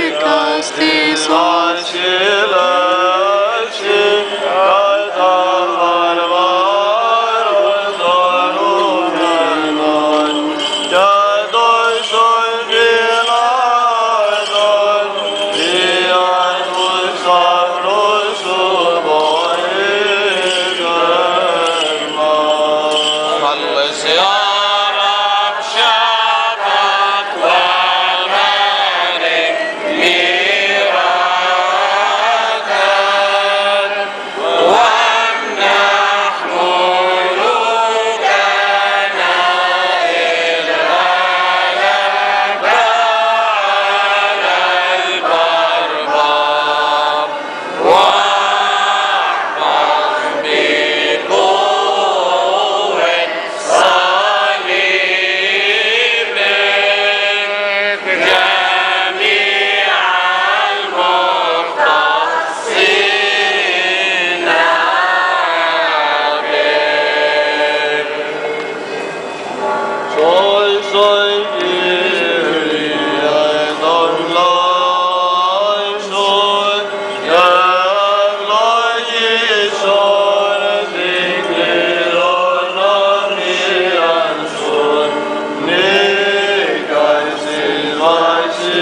Likastis vacilaci, kaitallar var, ordarunenar, jadoi soivilaidon, lian usavrus uboiderman. Sallis ya Rab şafak vel merik miraten, وامنح ملوكنا الغلبة على البربر، واحفظ بقوة صليبك جميع المختصين بك. Soy Kyrie eleison, eglogison, dikliron amianson, nikaisis vacilaci,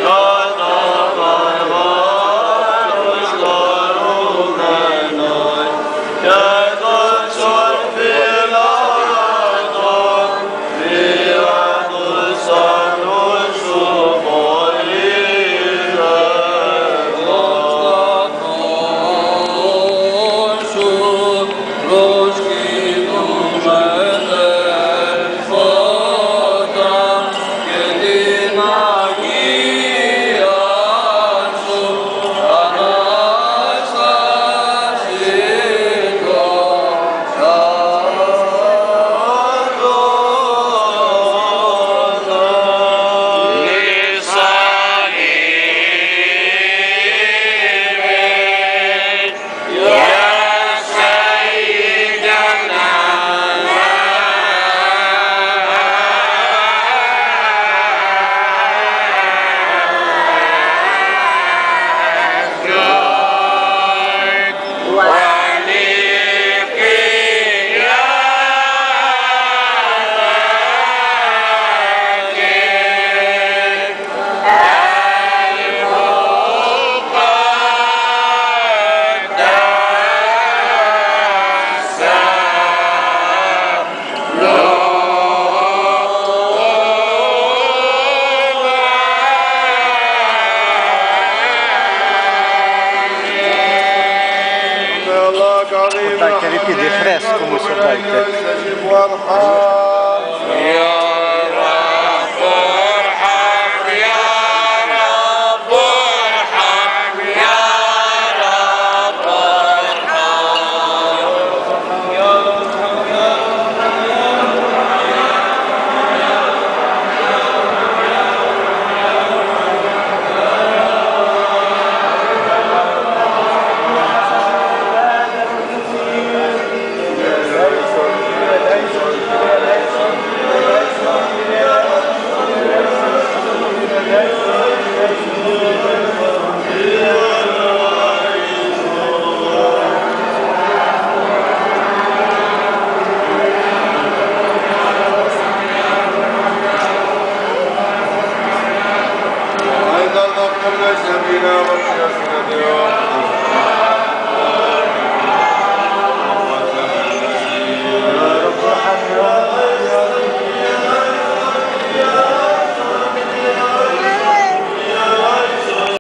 katavar varus darumenai, jadoi sorfilaidon, lian usavrus Dajte ripiedi fresco, muso dajte. يا رب ارحم، يا رب ارحم، يا رب أيضا نقول سبيلا وسياسنا